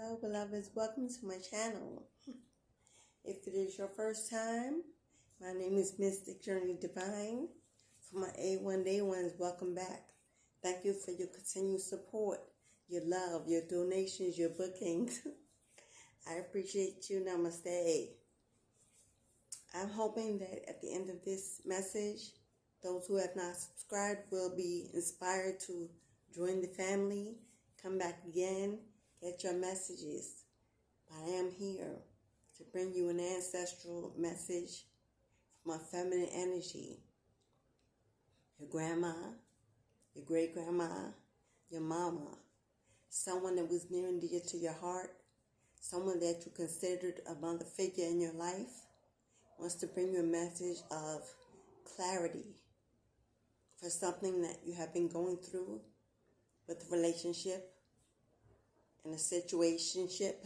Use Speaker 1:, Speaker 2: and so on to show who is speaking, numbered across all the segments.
Speaker 1: Hello, beloveds. Welcome to my channel. If it is your first time, my name is Mystic Journey Divine. For my A1 Day ones, welcome back. Thank you for your continued support, your love, your donations, your bookings. I appreciate you. Namaste. I'm hoping that at the end of this message, those who have not subscribed will be inspired to join the family, come back again, get your messages. But I am here to bring you an ancestral message from my feminine energy. Your grandma, your great-grandma, your mama, someone that was near and dear to your heart, someone that you considered a mother figure in your life, wants to bring you a message of clarity for something that you have been going through with a relationship, in a situationship,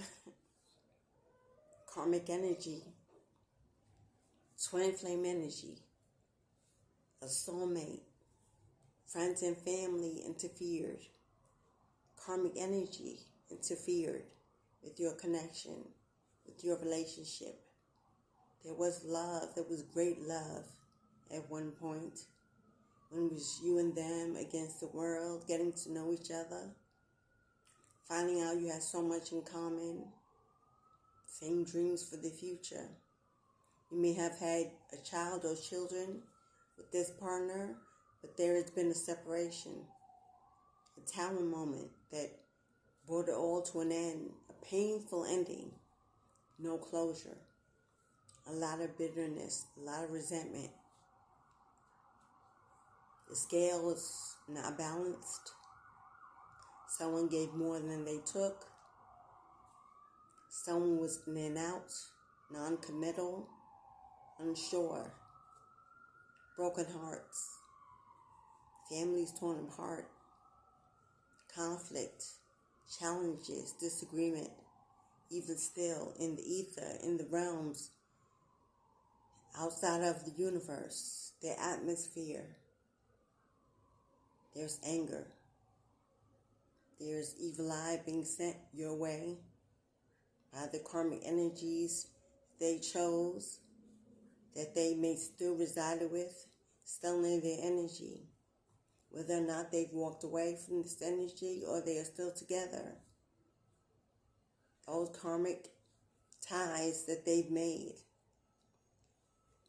Speaker 1: karmic energy, twin flame energy, a soulmate, friends and family interfered, karmic energy interfered with your connection, with your relationship. There was love, there was great love at one point, when it was you and them against the world, getting to know each other, finding out you had so much in common, same dreams for the future. You may have had a child or children with this partner, but there has been a separation, a talent moment that brought it all to an end, a painful ending, no closure, a lot of bitterness, a lot of resentment. The scale is not balanced. Someone gave more than they took. Someone was in and out, non-committal, unsure, broken hearts, families torn apart, conflict, challenges, disagreement, even still in the ether, in the realms, outside of the universe, the atmosphere. There's anger. There's evil eye being sent your way by the karmic energies they chose, that they may still reside with, still in their energy. Whether or not they've walked away from this energy or they are still together. Those karmic ties that they've made,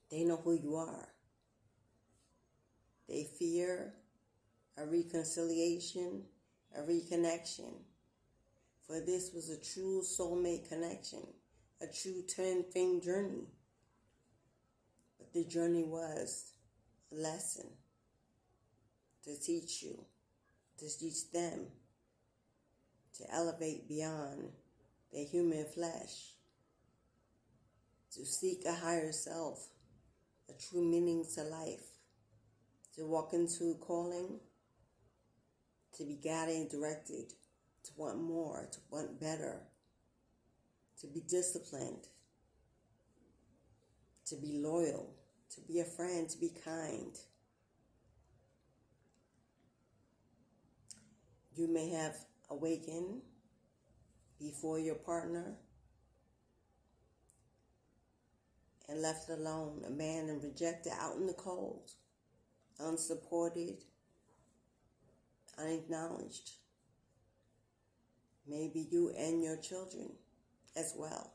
Speaker 1: they know who you are. They fear a reconciliation, a reconnection. For this was a true soulmate connection, a true twin flame journey. But the journey was a lesson to teach you, to teach them, to elevate beyond their human flesh, to seek a higher self, a true meaning to life, to walk into calling, to be guided and directed, to want more, to want better, to be disciplined, to be loyal, to be a friend, to be kind. You may have awakened before your partner and left alone, abandoned and rejected, out in the cold, unsupported, unacknowledged. Maybe you and your children as well,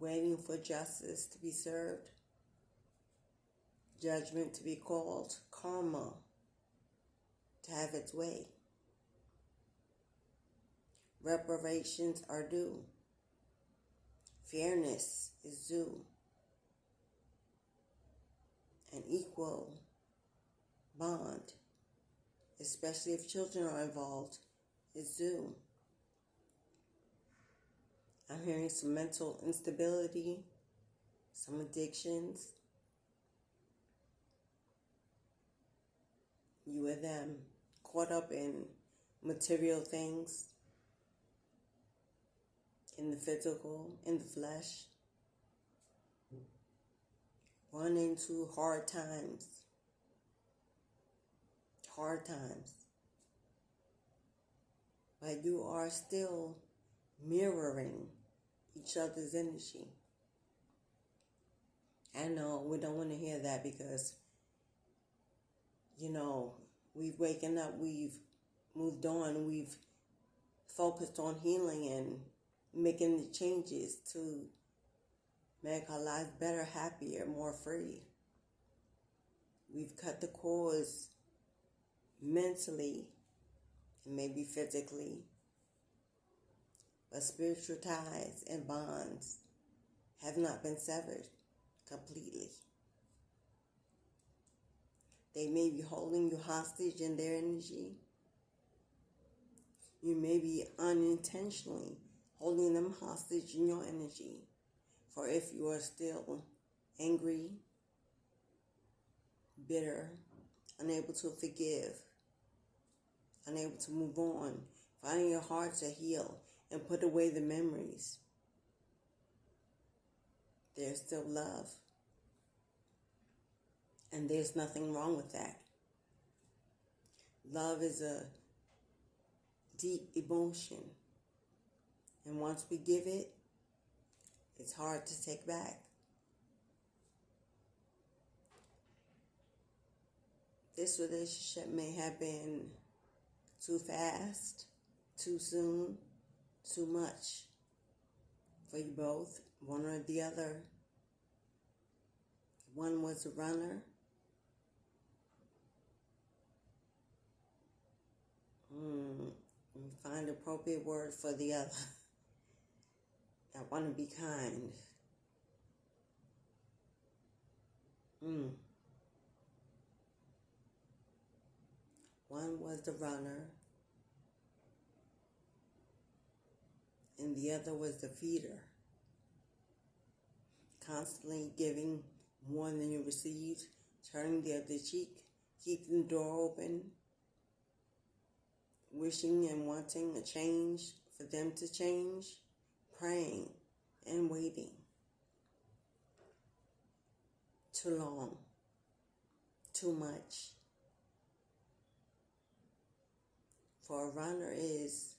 Speaker 1: waiting for justice to be served, judgment to be called, karma to have its way. Reparations are due. Fairness is due. An equal bond, especially if children are involved, is due. I'm hearing some mental instability, some addictions. You and them caught up in material things, in the physical, in the flesh. Run into hard times. but you are still mirroring each other's energy. I know we don't want to hear that because, we've waken up, we've moved on, we've focused on healing and making the changes to make our lives better, happier, more free. We've cut the cords mentally and maybe physically, but spiritual ties and bonds have not been severed completely. They may be holding you hostage in their energy. You may be unintentionally holding them hostage in your energy. For if you are still angry, bitter, unable to forgive, unable to move on, finding it hard to heal and put away the memories, there's still love. And there's nothing wrong with that. Love is a deep emotion. And once we give it, it's hard to take back. This relationship may have been too fast, too soon, too much for you both, one or the other. One was a runner. Find appropriate word for the other. I want to be kind. One was the runner, and the other was the feeder. Constantly giving more than you received, turning the other cheek, keeping the door open, wishing and wanting a change for them to change, praying and waiting. Too long, too much. For a runner is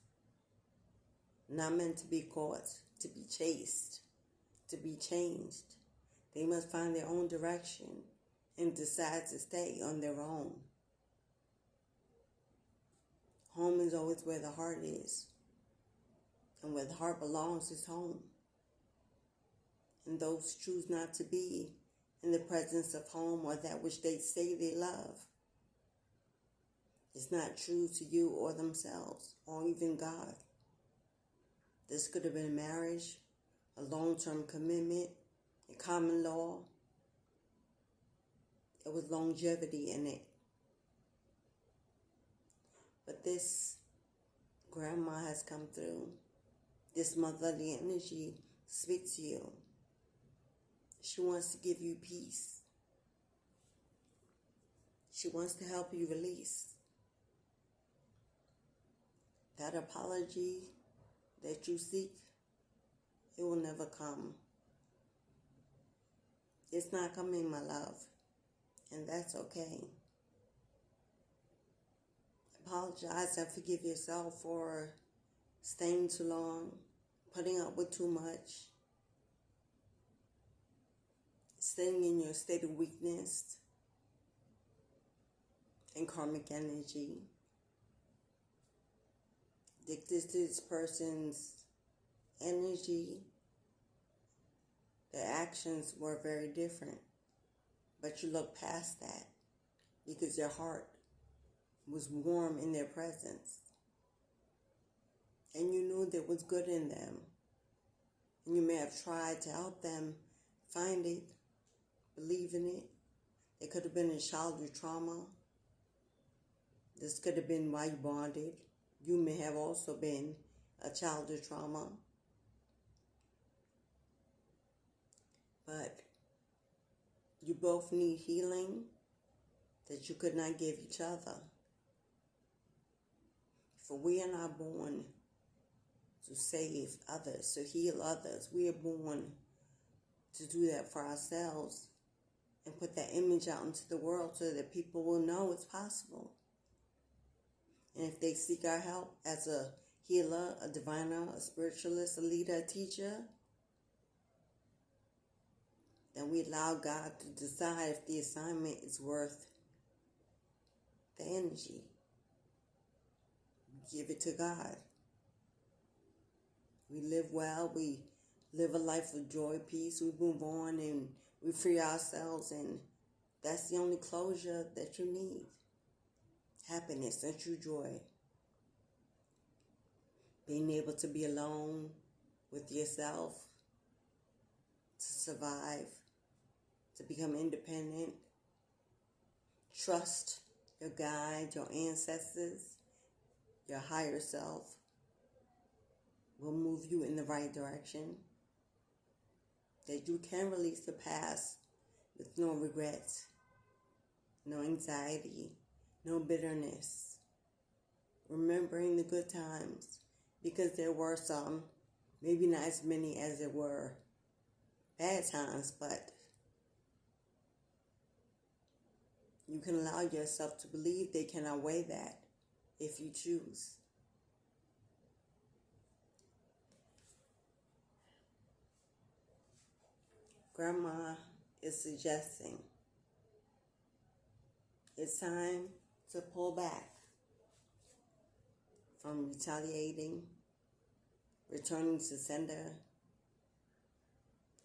Speaker 1: not meant to be caught, to be chased, to be changed. They must find their own direction and decide to stay on their own. Home is always where the heart is. And where the heart belongs is home. And those choose not to be in the presence of home or that which they say they love is not true to you or themselves or even God. This could have been a marriage, a long-term commitment, a common law. There was longevity in it. But this grandma has come through. This motherly energy speaks to you. She wants to give you peace. She wants to help you release. That apology that you seek, it will never come. It's not coming, my love, and that's okay. Apologize and forgive yourself for staying too long, putting up with too much, staying in your state of weakness and karmic energy. Addicted to this person's energy, their actions were very different. But you look past that because their heart was warm in their presence. And you knew there was good in them. And you may have tried to help them find it, believe in it. It could have been a childhood trauma. This could have been why you bonded. You may have also been a childhood trauma. But you both need healing that you could not give each other. For we are not born to save others, to heal others. We are born to do that for ourselves and put that image out into the world so that people will know it's possible. And if they seek our help as a healer, a diviner, a spiritualist, a leader, a teacher, then we allow God to decide if the assignment is worth the energy. We give it to God. We live well. We live a life of joy, peace. We move on and we free ourselves, and that's the only closure that you need. Happiness and true joy. Being able to be alone with yourself, to survive, to become independent. Trust your guide, your ancestors, your higher self will move you in the right direction. That you can release the past with no regrets, no anxiety, no bitterness. Remembering the good times, because there were some, maybe not as many as there were bad times, but you can allow yourself to believe they can outweigh that if you choose. Grandma is suggesting it's time to pull back from retaliating, returning to sender,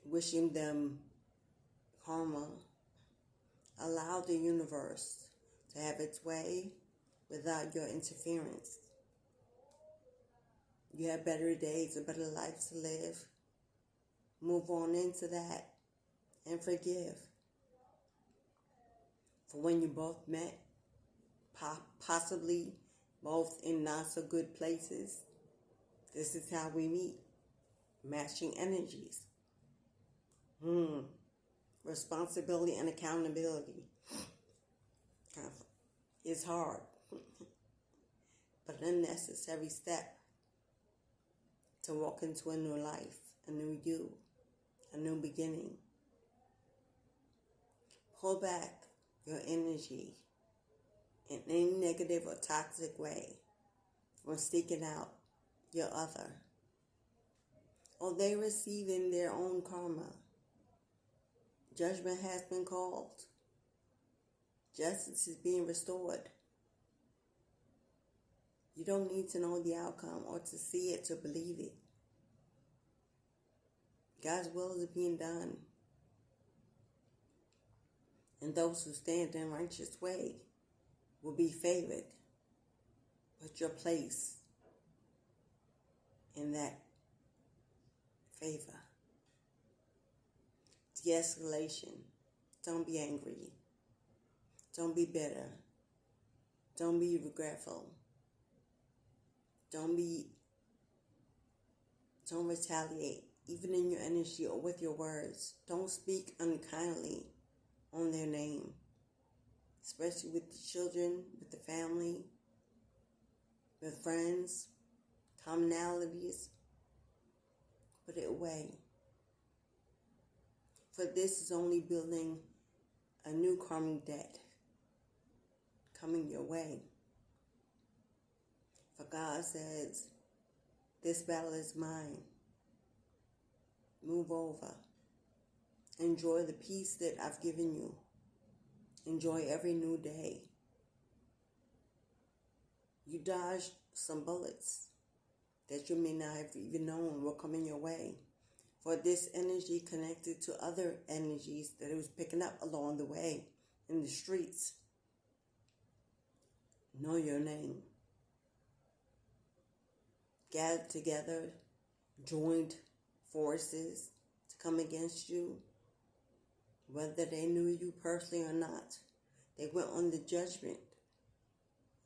Speaker 1: wishing them karma. Allow the universe to have its way without your interference. You have better days, a better life to live. Move on into that and forgive. For when you both met, possibly both in not so good places, this is how we meet. Matching energies. Responsibility and accountability. It's hard, but a necessary step to walk into a new life, a new you, a new beginning. Pull back your energy in any negative or toxic way from seeking out your other, or they receiving their own karma. Judgment has been called. Justice is being restored. You don't need to know the outcome or to see it to believe it. God's will is being done. And those who stand in righteous way will be favored. Put your place in that favor. De-escalation. Don't be angry. Don't be bitter. Don't be regretful. Don't retaliate, even in your energy or with your words. Don't speak unkindly on their name, especially with the children, with the family, with friends, commonalities. Put it away. For this is only building a new karmic debt coming your way. For God says, this battle is mine. Move over. Enjoy the peace that I've given you. Enjoy every new day. You dodged some bullets that you may not have even known were coming your way. For this energy connected to other energies that it was picking up along the way in the streets. Know your name. Gathered together, joined forces to come against you. Whether they knew you personally or not, they went on the judgment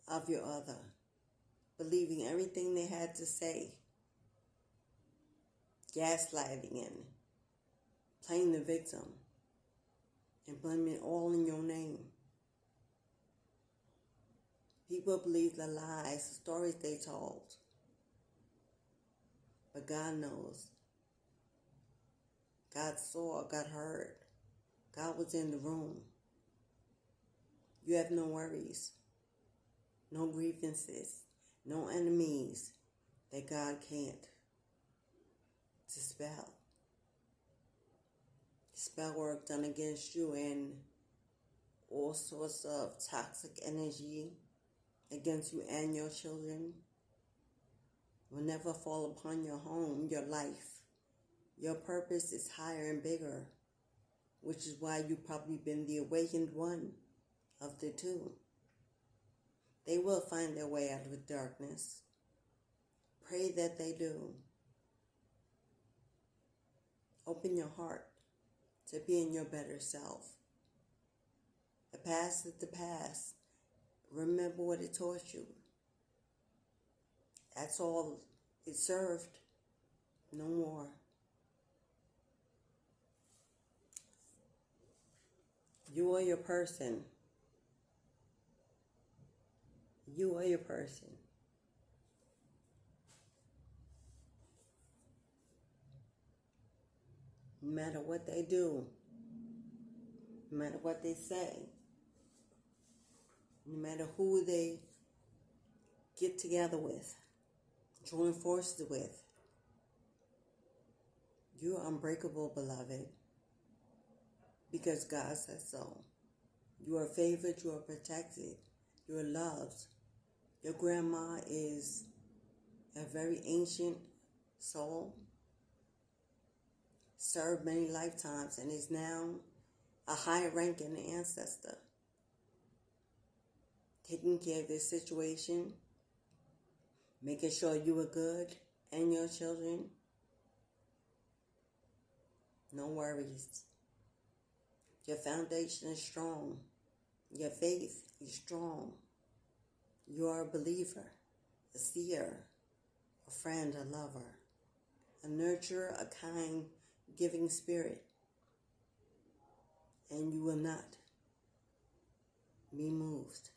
Speaker 1: of your other, believing everything they had to say, gaslighting and playing the victim, and blaming it all in your name. People believe the lies, the stories they told. But God knows. God saw, God heard. God was in the room. You have no worries, no grievances, no enemies, that God can't dispel. Spell work done against you and all sorts of toxic energy against you and your children will never fall upon your home, your life. Your purpose is higher and bigger, which is why you've probably been the awakened one of the two. They will find their way out of the darkness. Pray that they do. Open your heart to being your better self. The past is the past. Remember what it taught you. That's all it served. No more. You are your person. You are your person. No matter what they do, no matter what they say, no matter who they get together with, join forces with, you are unbreakable, beloved, because God says so. You are favored, you are protected, you are loved. Your grandma is a very ancient soul, served many lifetimes, and is now a higher ranking ancestor, taking care of this situation, making sure you are good and your children. No worries. Your foundation is strong. Your faith is strong. You are a believer, a seer, a friend, a lover, a nurturer, a kind, giving spirit. And you will not be moved.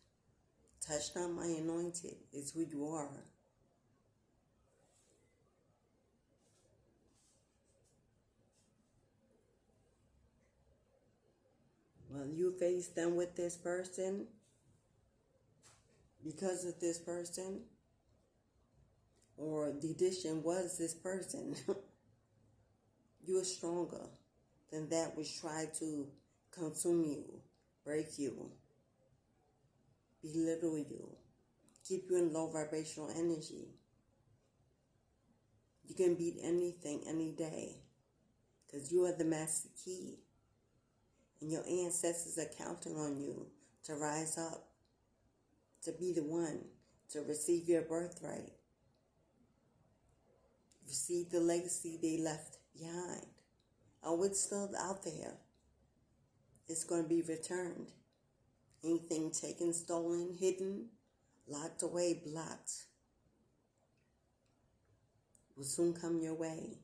Speaker 1: Touch not my anointed is who you are. When you face them with this person, because of this person, or the addition was this person, you are stronger than that which tried to consume you, break you, belittle you, keep you in low vibrational energy. You can beat anything any day because you are the master key. And your ancestors are counting on you to rise up, to be the one to receive your birthright, receive the legacy they left behind. Oh, it's still out there. It's going to be returned. Anything taken, stolen, hidden, locked away, blocked, will soon come your way.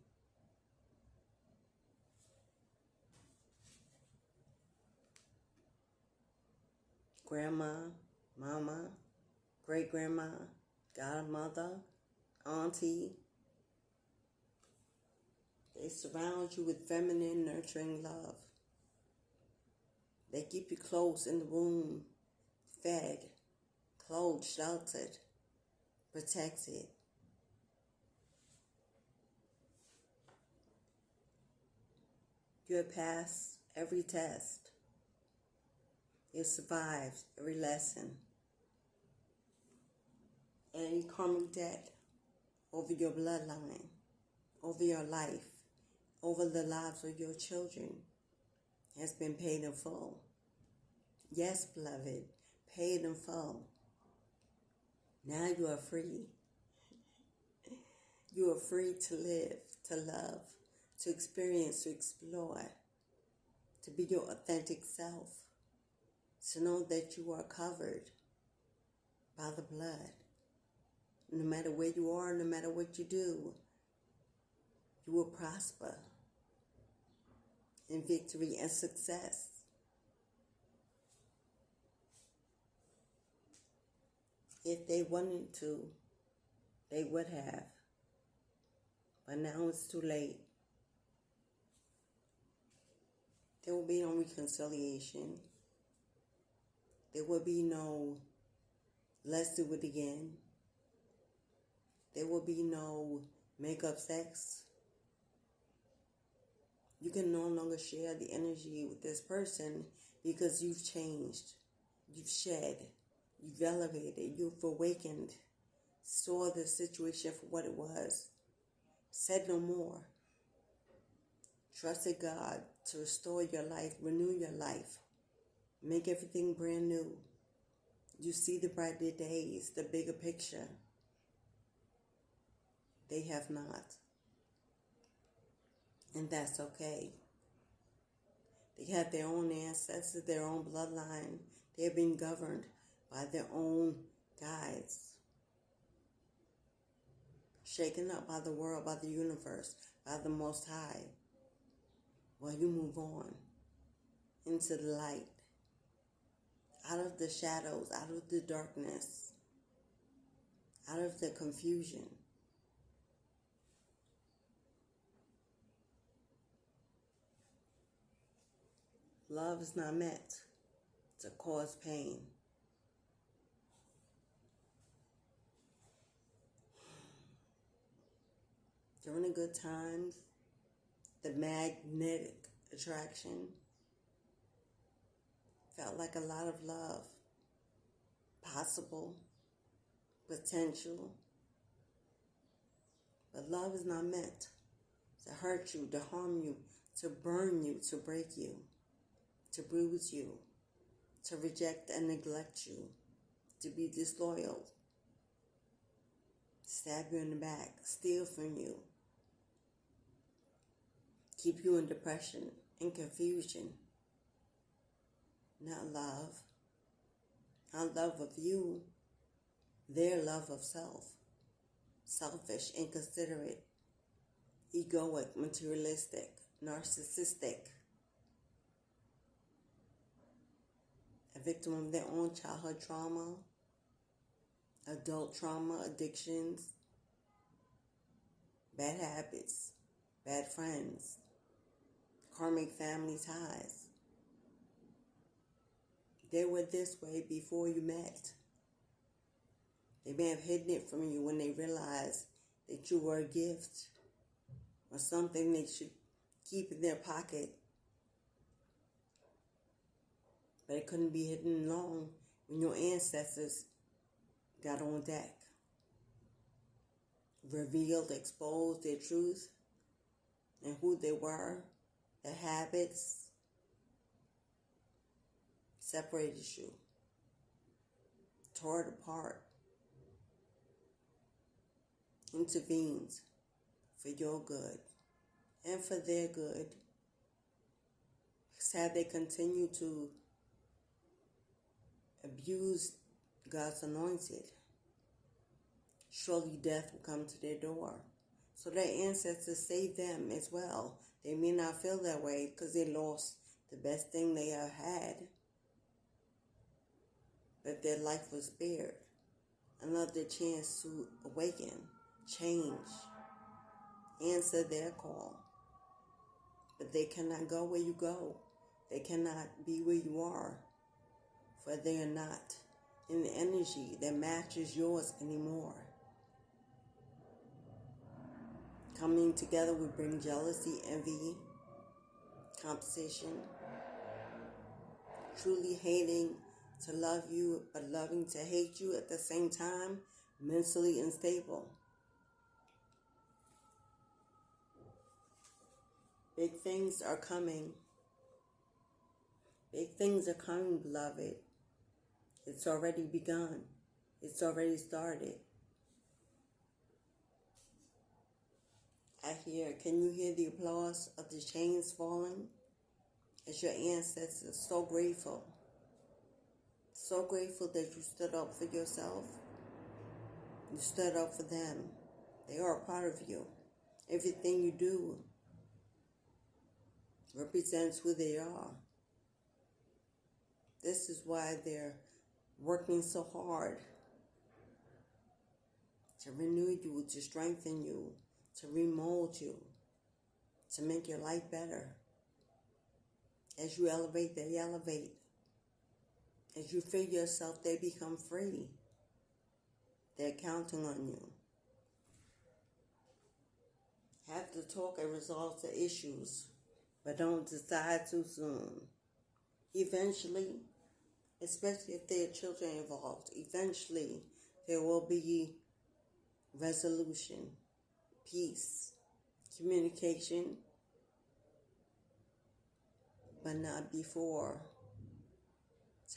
Speaker 1: Grandma, mama, great-grandma, godmother, auntie, they surround you with feminine, nurturing love. They keep you close in the womb, fed, clothed, sheltered, protected. You have passed every test. You survived every lesson. Any karmic debt over your bloodline, over your life, over the lives of your children has been paid in full. Yes, beloved, paid in full. Now you are free. You are free to live, to love, to experience, to explore, to be your authentic self, to know that you are covered by the blood. No matter where you are, no matter what you do, you will prosper in victory and success. If they wanted to, they would have. But now it's too late. There will be no reconciliation. There will be no let's do it again. There will be no makeup sex. You can no longer share the energy with this person because you've changed. You've shed. You've elevated. You've awakened. Saw the situation for what it was. Said no more. Trusted God to restore your life, renew your life, make everything brand new. You see the brighter days, the bigger picture. They have not. And that's okay. They have their own ancestors, their own bloodline. They have been governed by their own guides. Shaken up by the world, by the universe, by the Most High. Well, you move on into the light. Out of the shadows, out of the darkness, out of the confusion. Love is not meant to cause pain. During the good times, the magnetic attraction felt like a lot of love, possible, potential. But love is not meant to hurt you, to harm you, to burn you, to break you, to bruise you, to reject and neglect you, to be disloyal, stab you in the back, steal from you, keep you in depression and confusion. Not love. Not love of you. Their love of self. Selfish, inconsiderate, egoic, materialistic, narcissistic. A victim of their own childhood trauma, adult trauma, addictions, bad habits, bad friends, karmic family ties. They were this way before you met. They may have hidden it from you when they realized that you were a gift or something they should keep in their pocket. But it couldn't be hidden long when your ancestors got on deck. Revealed, exposed their truth and who they were, their habits, separated you, tore it apart, intervened for your good and for their good. Had they continued to abuse God's anointed, surely death will come to their door. So their ancestors saved them as well. They may not feel that way because they lost the best thing they ever had. But their life was spared. Another chance to awaken, change, answer their call. But they cannot go where you go. They cannot be where you are. For they are not in the energy that matches yours anymore. Coming together will bring jealousy, envy, competition. Truly hating to love you, but loving to hate you at the same time, mentally unstable. Big things are coming. Big things are coming, beloved. It's already begun. It's already started. Can you hear the applause of the chains falling? As your ancestors, so grateful. So grateful that you stood up for yourself. You stood up for them. They are a part of you. Everything you do represents who they are. This is why they're working so hard to renew you, to strengthen you, to remold you, to make your life better. As you elevate, they elevate. As you free yourself, they become free. They're counting on you. to talk and resolve the issues, but don't decide too soon. Eventually, especially if there are children involved, eventually there will be resolution, peace, communication, but not before.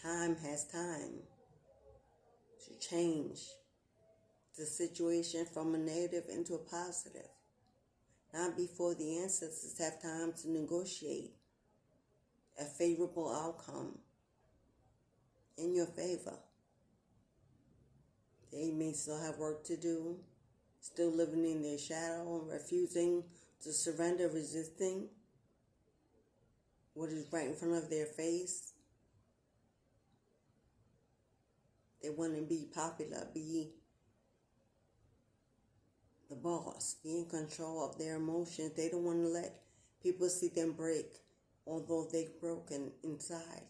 Speaker 1: Time has time to change the situation from a negative into a positive. Not before the ancestors have time to negotiate a favorable outcome in your favor. They may still have work to do, still living in their shadow and refusing to surrender, resisting what is right in front of their face. They want to be popular, be the boss, be in control of their emotions. They don't want to let people see them break, although they've broken inside.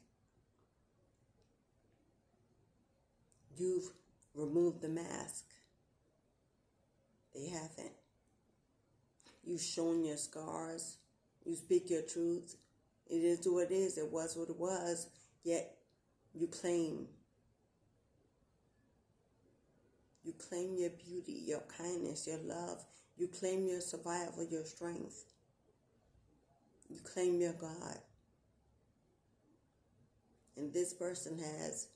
Speaker 1: You've removed the mask. They haven't. You've shown your scars. You speak your truth. It is what it is. It was what it was. Yet you claim. You claim your beauty, your kindness, your love. You claim your survival, your strength. You claim your God. And this person has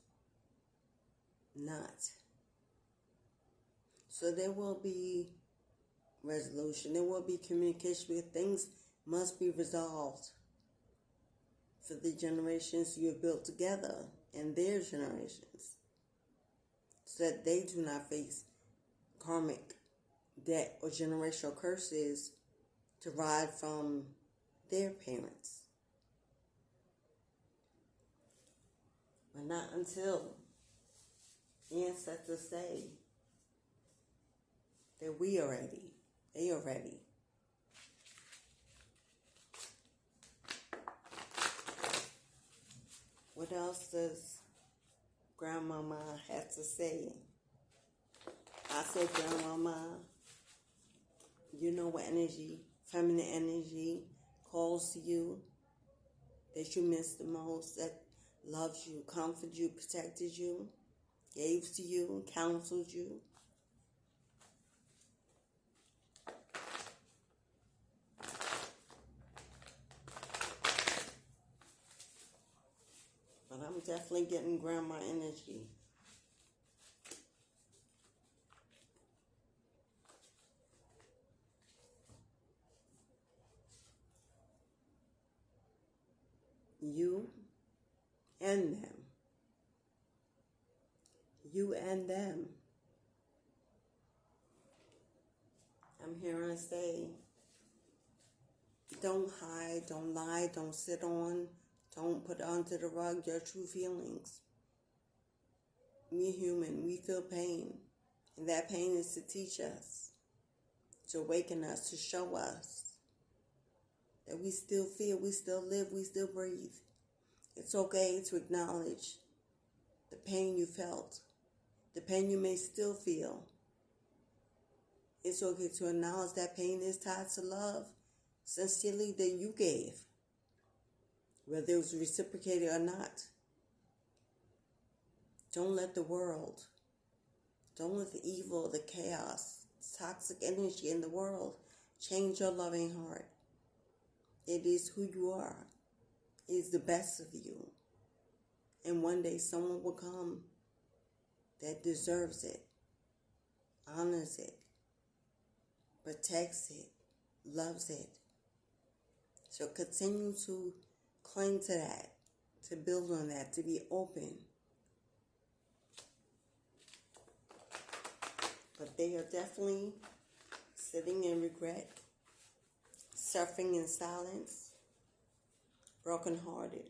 Speaker 1: not. So there will be resolution. There will be communication where things must be resolved for the generations you have built together and their generations, so that they do not face karmic debt or generational curses derived from their parents. But not until the ancestors say that we are ready. They are ready. What else does Grandmama have to say? I said, Grandmama, you know what energy, feminine energy, calls to you, that you miss the most, that loves you, comforted you, protected you, gave to you, counseled you. But I'm definitely getting grandma energy. You and them. You and them. I'm hearing her say, don't hide, don't lie, don't sit on, don't put onto the rug your true feelings. We're human, we feel pain. And that pain is to teach us, to awaken us, to show us that we still feel, we still live, we still breathe. It's okay to acknowledge the pain you felt, the pain you may still feel. It's okay to acknowledge that pain is tied to love, sincerely, that you gave, whether it was reciprocated or not. Don't let the world, don't let the evil, the chaos, toxic energy in the world change your loving heart. It is who you are. It is the best of you. And one day someone will come that deserves it, honors it, protects it, loves it. So continue to cling to that, to build on that, to be open. But they are definitely sitting in regret, suffering in silence, brokenhearted.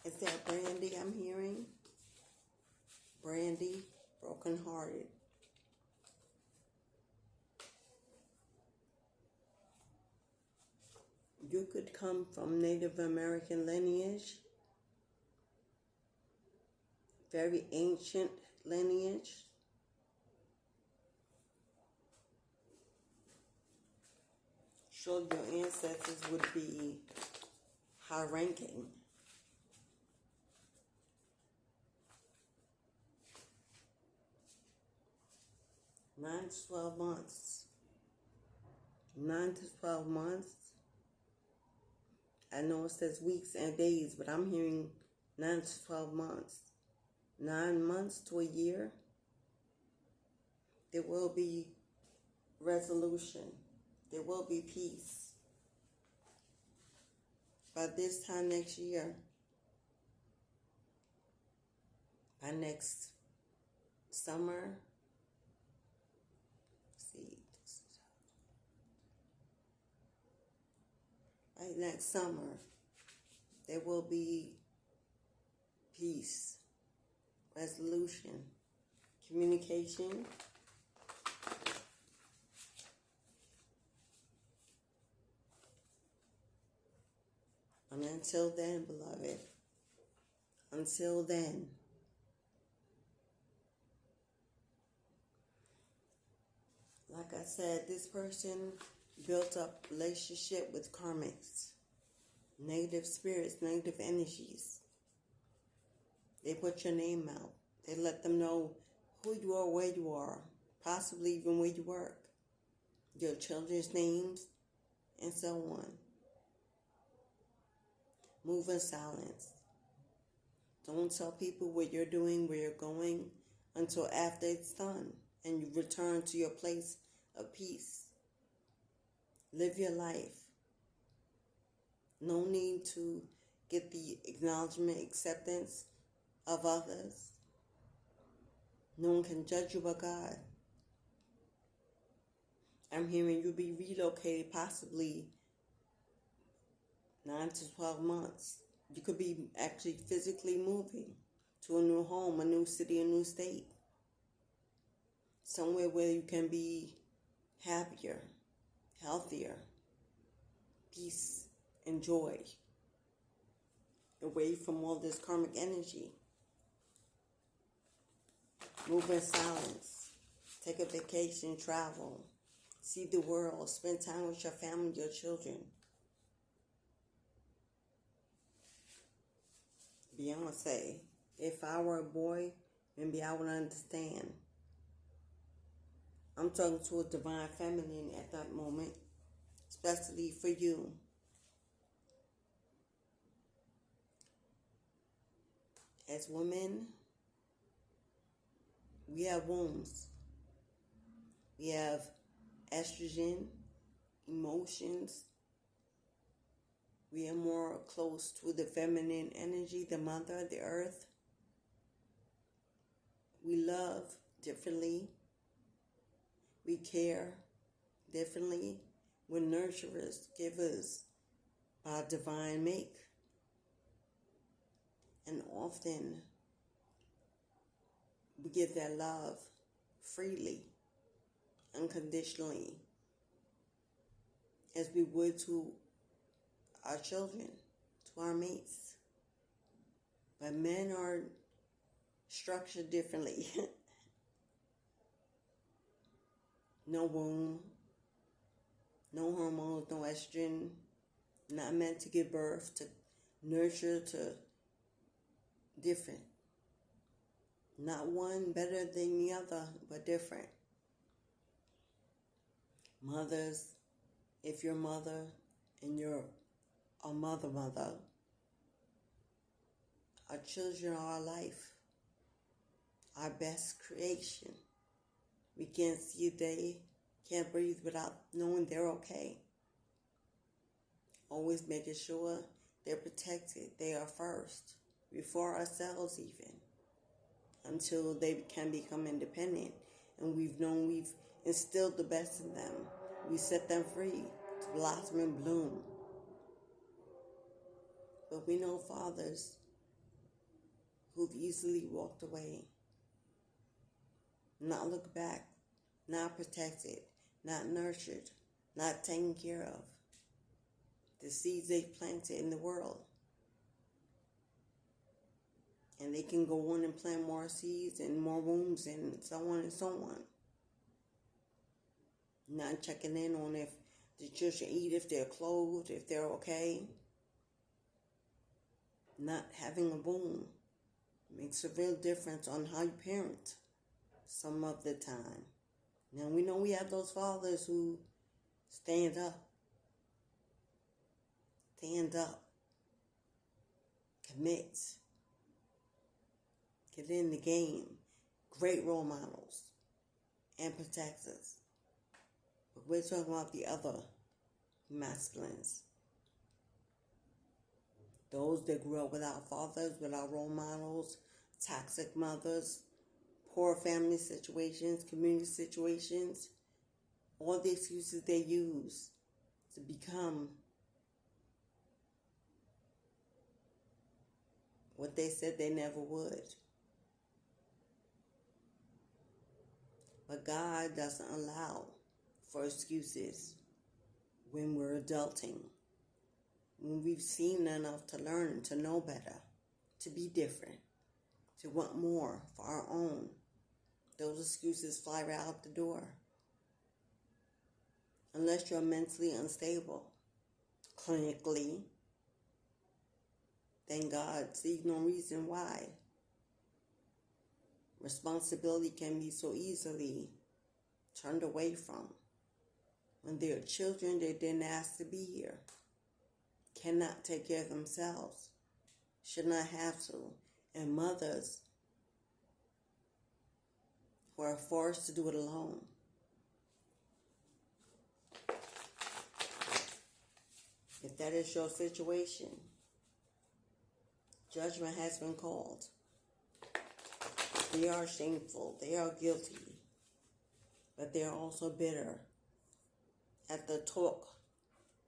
Speaker 1: Is that Brandy I'm hearing? Brandy, brokenhearted. You could come from Native American lineage, very ancient lineage. sure your ancestors would be high ranking. Nine to 12 months. 9 to 12 months. I know it says weeks and days, but I'm hearing 9 to 12 months. 9 months to a year. There will be resolution. There will be peace. By this time next year, by next summer, by next summer, there will be peace, resolution, communication. And until then, beloved, until then, like I said, this person built up relationship with karmics, negative spirits, negative energies. They put your name out. They let them know who you are, where you are, possibly even where you work, your children's names, and so on. Move in silence. Don't tell people what you're doing, where you're going, until after it's done and you return to your place of peace. Live your life. No need to get the acknowledgement, acceptance of others. No one can judge you but God. I'm hearing you'll be relocated possibly 9 to 12 months. You could be actually physically moving to a new home, a new city, a new state. Somewhere where you can be happier, healthier, peace and joy. Away from all this karmic energy. Move in silence. Take a vacation, travel. See the world. Spend time with your family, your children. Beyonce, if I were a boy, maybe I would understand. I'm talking to a divine feminine at that moment, especially for you. As women, we have wombs. We have estrogen, emotions. We are more close to the feminine energy, the mother, the earth. We love differently. We care differently. We're nurturers, givers by divine make. And often we give that love freely, unconditionally, as we would to our children, to our mates. But men are structured differently. No womb, no hormones, no estrogen, not meant to give birth, to nurture, to different. Not one better than the other, but different. Mothers, if you're a mother and you're a mother, our children are our life, our best creation. We can't see a day, can't breathe without knowing they're okay. Always making sure they're protected. They are first, before ourselves even, until they can become independent. And we've instilled the best in them. We set them free to blossom and bloom. But we know fathers who've easily walked away, not looked back, not protected, not nurtured, not taken care of. The seeds they've planted in the world. And they can go on and plant more seeds and more wombs and so on and so on. Not checking in on if the children eat, if they're clothed, if they're okay. Not having a womb makes a real difference on how you parent some of the time. Now, we know we have those fathers who stand up, commit, get in the game, great role models, and protectors. But we're talking about the other masculines. Those that grew up without fathers, without role models, toxic mothers, poor family situations, community situations, all the excuses they use to become what they said they never would. But God doesn't allow for excuses when we're adulting, when we've seen enough to learn, to know better, to be different, to want more for our own. Those excuses fly right out the door. Unless you're mentally unstable, clinically, thank God, see no reason why. Responsibility can be so easily turned away from. When there are children that didn't ask to be here, cannot take care of themselves, should not have to, and mothers who are forced to do it alone. If that is your situation, judgment has been called. They are shameful, they are guilty, but they are also bitter at the talk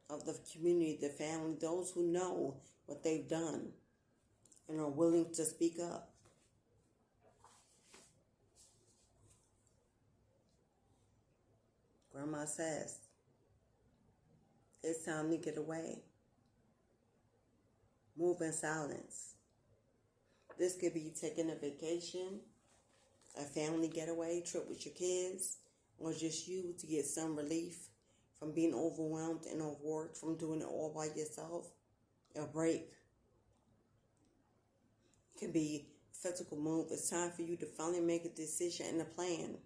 Speaker 1: of the community, the family, those who know what they've done and are willing to speak up. Grandma says, it's time to get away. Move in silence. This could be taking a vacation, a family getaway trip with your kids, or just you to get some relief from being overwhelmed and overworked, from doing it all by yourself. A break. It can be a physical move. It's time for you to finally make a decision and a plan.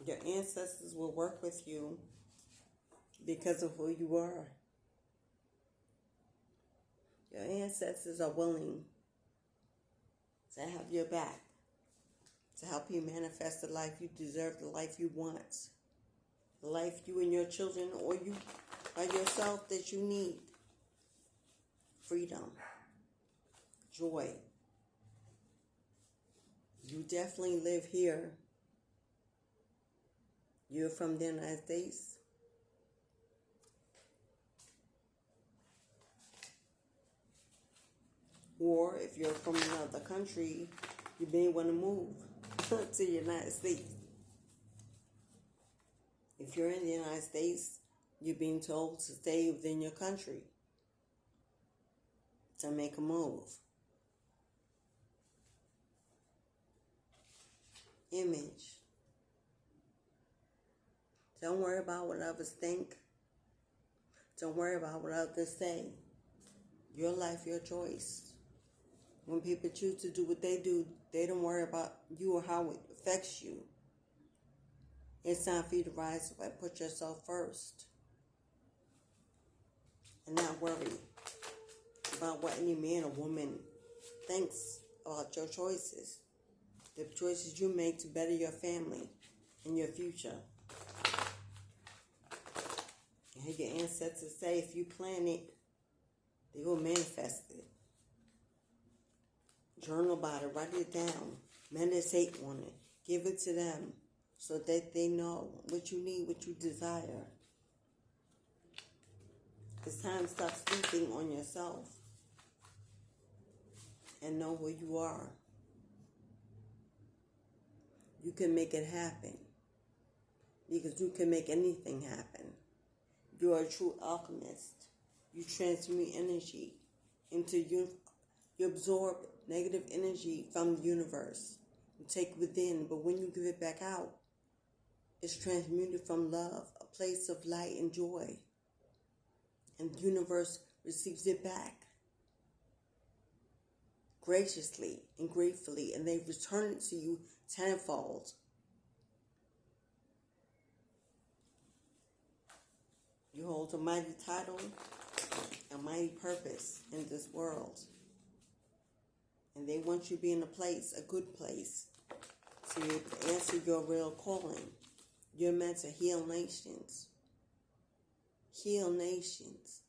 Speaker 1: Your ancestors will work with you because of who you are. Your ancestors are willing to have your back, to help you manifest the life you deserve, the life you want, the life you and your children or you by yourself that you need. Freedom, joy. You definitely live here. You're from the United States. Or if you're from another country, you may want to move to the United States. If you're in the United States, you're being told to stay within your country, to make a move. Image. Don't worry about what others think. Don't worry about what others say. Your life, your choice. When people choose to do what they do, they don't worry about you or how it affects you. It's time for you to rise up and put yourself first. And not worry about what any man or woman thinks about your choices. The choices you make to better your family and your future. You hear your ancestors say, if you plan it, they will manifest it. Journal about it, write it down, meditate on it, give it to them so that they know what you need, what you desire. It's time to stop sleeping on yourself and know who you are. You can make it happen because you can make anything happen. You are a true alchemist. You transmute energy into you absorb negative energy from the universe. You take within, but when you give it back out, is transmuted from love, a place of light and joy. And the universe receives it back graciously and gratefully, and they return it to you tenfold. You hold a mighty title, a mighty purpose in this world. And they want you to be in a place, a good place, to answer your real calling. You're meant to heal nations. Heal nations.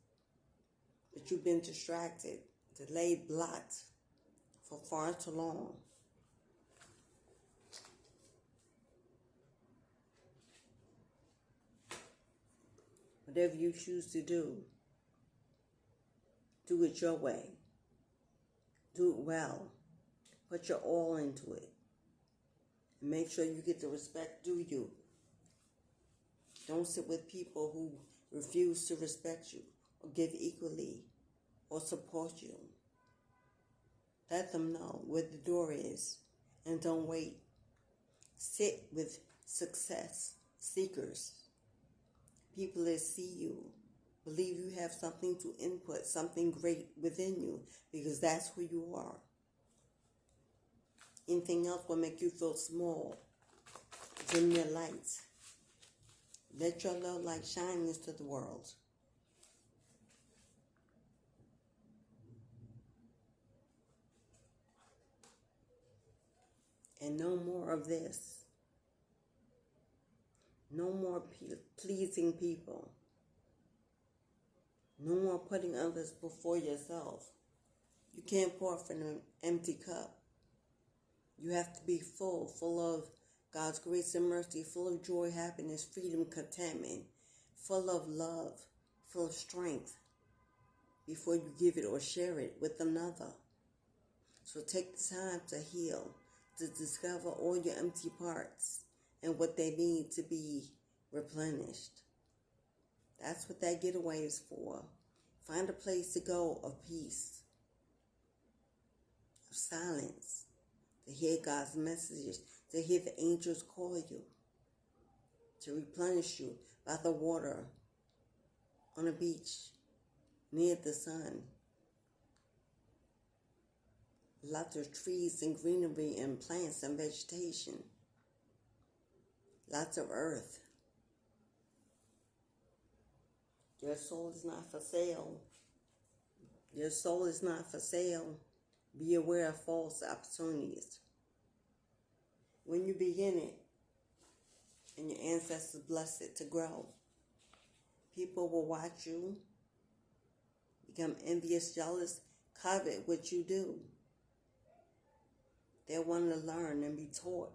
Speaker 1: But you've been distracted, delayed, blocked for far too long. Whatever you choose to do it your way. Do it well. Put your all into it. And make sure you get the respect due you. Don't sit with people who refuse to respect you or give equally or support you. Let them know where the door is and don't wait. Sit with success seekers. People that see you, believe you have something to input, something great within you, because that's who you are. Anything else will make you feel small. Dim your lights. Let your love light shine into the world. And no more of this. No more pleasing people. No more putting others before yourself. You can't pour from an empty cup. You have to be full of God's grace and mercy, full of joy, happiness, freedom, contentment, full of love, full of strength before you give it or share it with another. So take the time to heal, to discover all your empty parts and what they need to be replenished. That's what that getaway is for. Find a place to go of peace, of silence, to hear God's messages, to hear the angels call you, to replenish you by the water, on a beach, near the sun. Lots of trees and greenery and plants and vegetation. Lots of earth. Your soul is not for sale. Your soul is not for sale. Be aware of false opportunities. When you begin it, and your ancestors bless it to grow, people will watch you, become envious, jealous, covet what you do. They want to learn and be taught.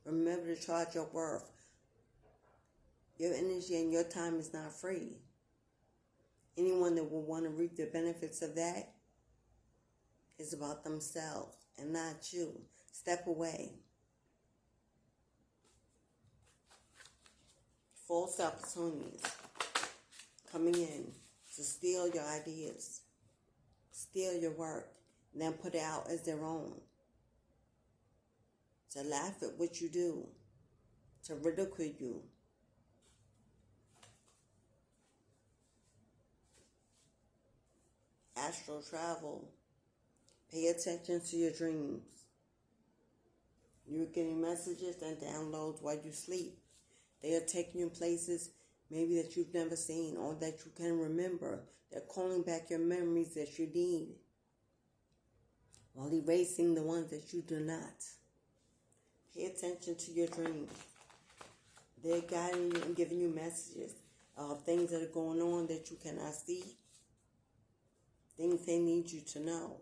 Speaker 1: Remember to charge your worth. Your energy and your time is not free. Anyone that will want to reap the benefits of that is about themselves and not you. Step away. False opportunities coming in to steal your ideas, steal your work, and then put it out as their own. To laugh at what you do, to ridicule you. Astral travel. Pay attention to your dreams. You're getting messages and downloads while you sleep. They are taking you places maybe that you've never seen or that you can remember. They're calling back your memories that you need while erasing the ones that you do not. Pay attention to your dreams. They're guiding you and giving you messages of things that are going on that you cannot see. Things they need you to know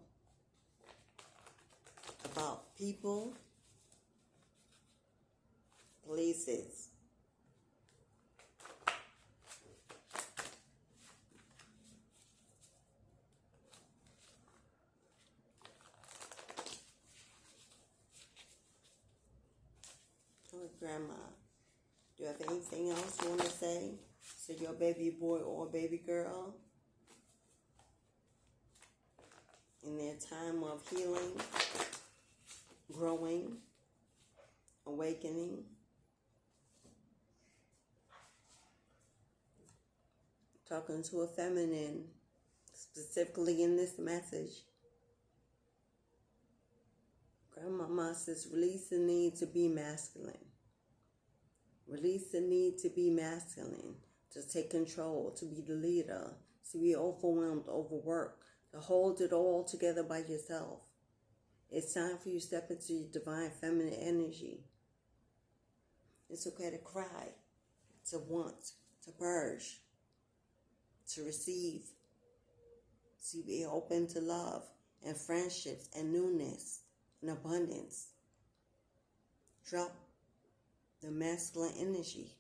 Speaker 1: about people, places. Grandma, do you have anything else you want to say to your baby boy or baby girl in their time of healing, growing, awakening, talking to a feminine, specifically in this message. Grandmama says, release the need to be masculine. Release the need to be masculine, to take control, to be the leader, to be overwhelmed, overworked, to hold it all together by yourself. It's time for you to step into your divine feminine energy. It's okay to cry, to want, to purge, to receive, to be open to love and friendships and newness and abundance. Drop the masculine energy.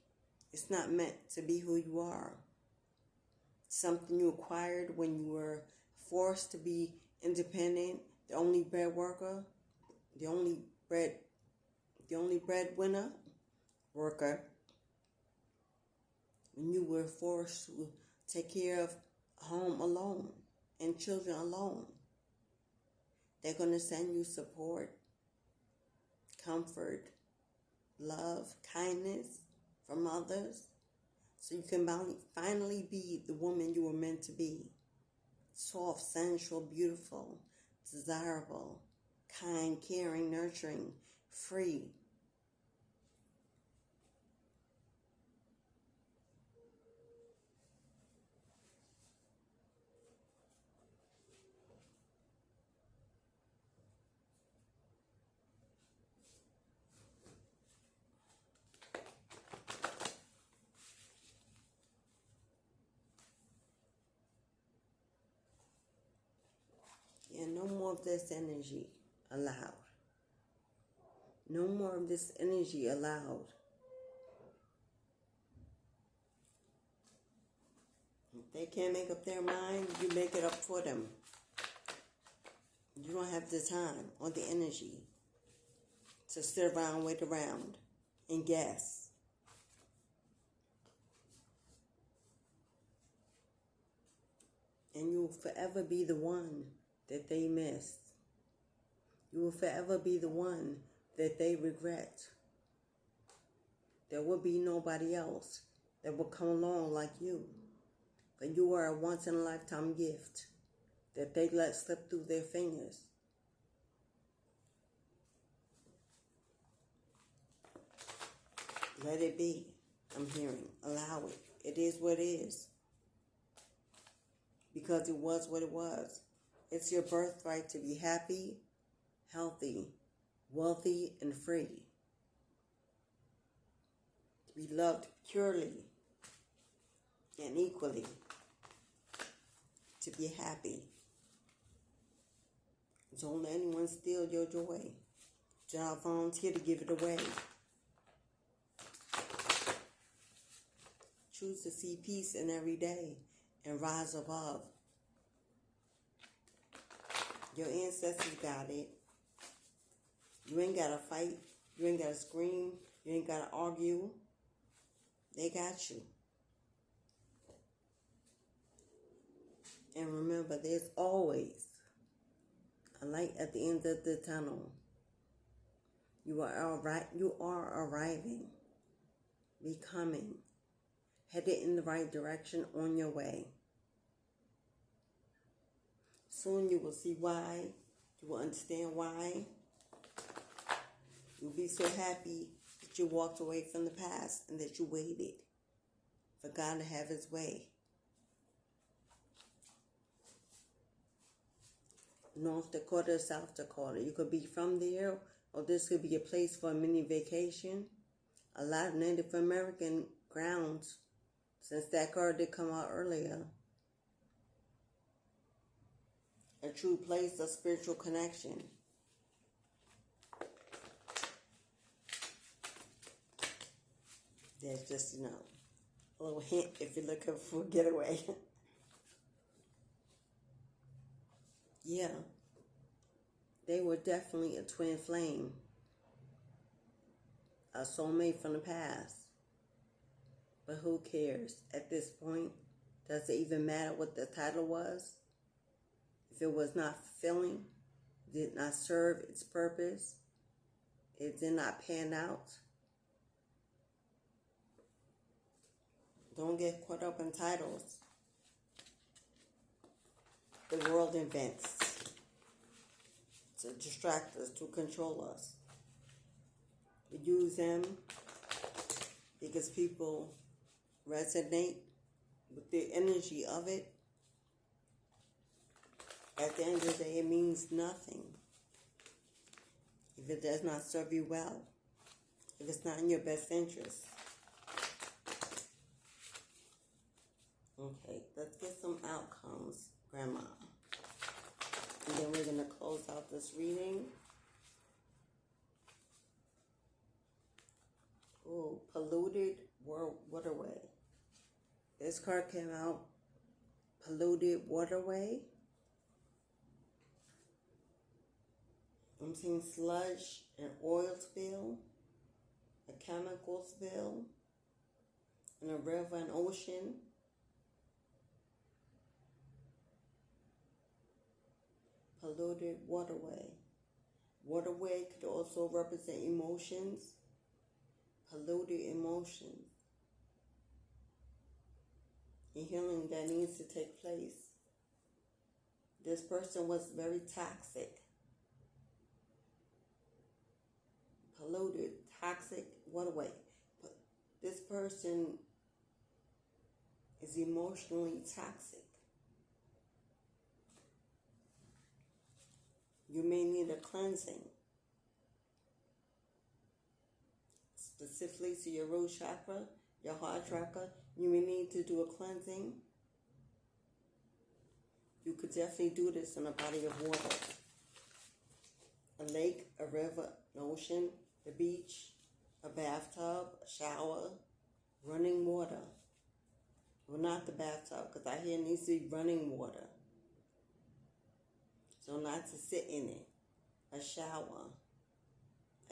Speaker 1: It's not meant to be who you are. Something you acquired when you were forced to be independent, the only breadwinner, worker, when you were forced to take care of home alone and children alone. They're going to send you support, comfort, love, kindness from others, so you can finally be the woman you were meant to be. Soft, sensual, beautiful, desirable, kind, caring, nurturing, free. And no more of this energy allowed. No more of this energy allowed. If they can't make up their mind, you make it up for them. You don't have the time or the energy to sit around, wait around, and guess. And you will forever be the one that they missed. You will forever be the one that they regret. There will be nobody else that will come along like you. But you are a once-in-a-lifetime gift that they let slip through their fingers. Let it be. I'm hearing. Allow it. It is what it is. Because it was what it was. It's your birthright to be happy, healthy, wealthy, and free. To be loved purely and equally. To be happy. Don't let anyone steal your joy. Do not volunteer to give it away. Choose to see peace in every day and rise above. Your ancestors got it. You ain't got to fight. You ain't got to scream. You ain't got to argue. They got you. And remember, there's always a light at the end of the tunnel. You are arriving, becoming, headed in the right direction on your way. Soon you will see why. You will understand why. You'll be so happy that you walked away from the past and that you waited for God to have His way. North Dakota, South Dakota. You could be from there, or this could be a place for a mini vacation. A lot of Native American grounds, since that card did come out earlier. A true place of spiritual connection. There's just, a little hint if you're looking for a getaway. Yeah. They were definitely a twin flame. A soulmate from the past. But who cares? At this point, does it even matter what the title was? If it was not fulfilling, did not serve its purpose, it did not pan out. Don't get caught up in titles. the world invents to distract us, to control us. We use them because people resonate with the energy of it. At the end of the day, it means nothing if it does not serve you well, if it's not in your best interest. Okay, let's get some outcomes, Grandma. And then we're going to close out this reading. Ooh, polluted waterway. This card came out, polluted waterway. I'm seeing sludge and oil spill, a chemical spill, in a river and ocean. Polluted waterway. Waterway could also represent emotions, polluted emotions, and healing that needs to take place. This person was very toxic. Polluted, toxic waterway. But this person is emotionally toxic. You may need a cleansing, specifically to your root chakra, your heart chakra. You may need to do a cleansing. You could definitely do this in a body of water. A lake, a river, an ocean, the beach, a bathtub, a shower, running water. Well, not the bathtub, because I hear it needs to be running water. So not to sit in it. A shower,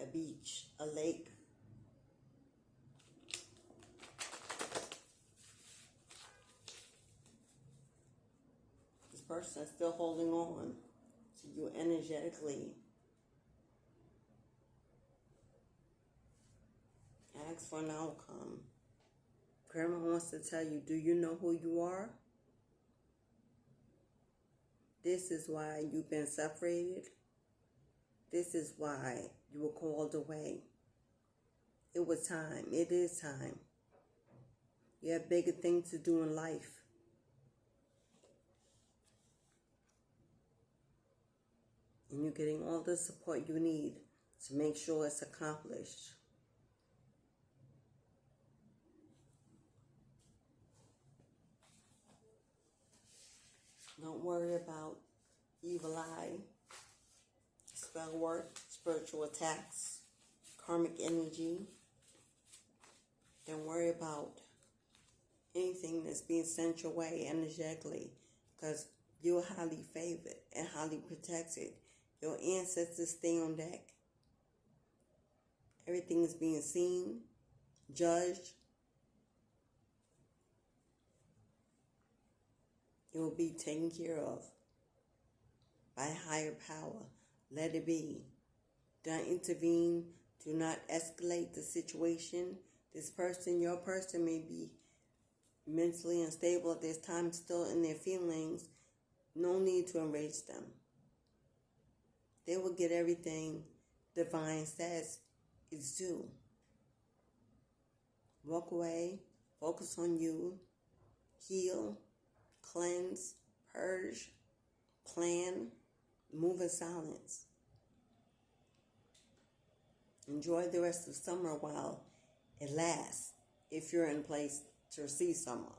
Speaker 1: a beach, a lake. This person is still holding on to you energetically. Ask for an outcome. Grandma wants to tell you, do you know who you are? This is why you've been separated. This is why you were called away. It was time. It is time. You have bigger things to do in life. And you're getting all the support you need to make sure it's accomplished. Don't worry about evil eye, spell work, spiritual attacks, karmic energy. Don't worry about anything that's being sent your way energetically, because you're highly favored and highly protected. Your ancestors stay on deck. Everything is being seen, judged. It will be taken care of by a higher power. Let it be. Don't intervene. Do not escalate the situation. This person, your person, may be mentally unstable at this time, still in their feelings. No need to enrage them. They will get everything divine says is due. Walk away. Focus on you. Heal. Cleanse, purge, plan, move in silence. Enjoy the rest of summer while it lasts, if you're in place to see summer.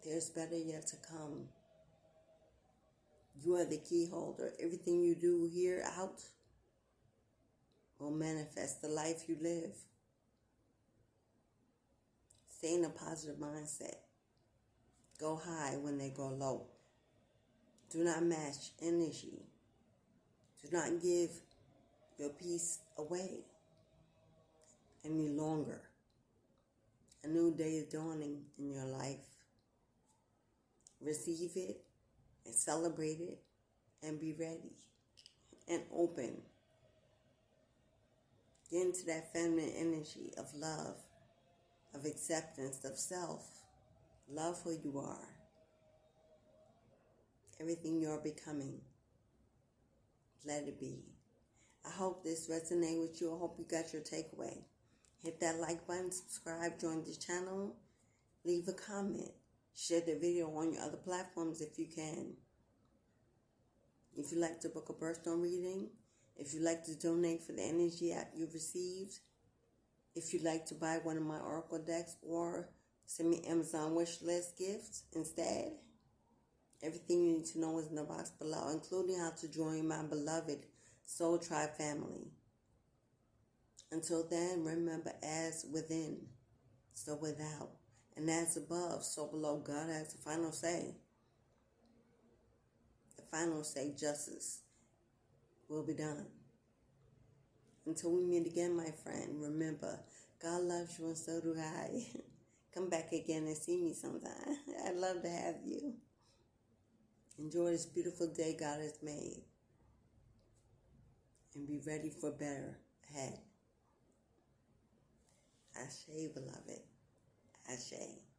Speaker 1: There's better yet to come. You are the key holder. Everything you do here out will manifest the life you live. Stay in a positive mindset. Go high when they go low. Do not match energy. Do not give your peace away any longer. A new day is dawning in your life. Receive it and celebrate it and be ready and open. Get into that feminine energy of love, of acceptance, of self, Love who you are. Everything you're becoming. Let it be. I hope this resonated with you. I hope you got your takeaway. Hit that like button, subscribe, join the channel, leave a comment, share the video on your other platforms if you can. If you'd like to book a birthstone reading, if you'd like to donate for the energy you've received, if you'd like to buy one of my oracle decks or send me Amazon wish list gifts instead, everything you need to know is in the box below, including how to join my beloved Soul Tribe family. Until then, remember, as within, so without, and as above, so below. God has the final say. The final say, justice will be done. Until we meet again, my friend, remember, God loves you and so do I. Come back again and see me sometime. I'd love to have you. Enjoy this beautiful day God has made. And be ready for better ahead. Ashe, beloved. Ashe.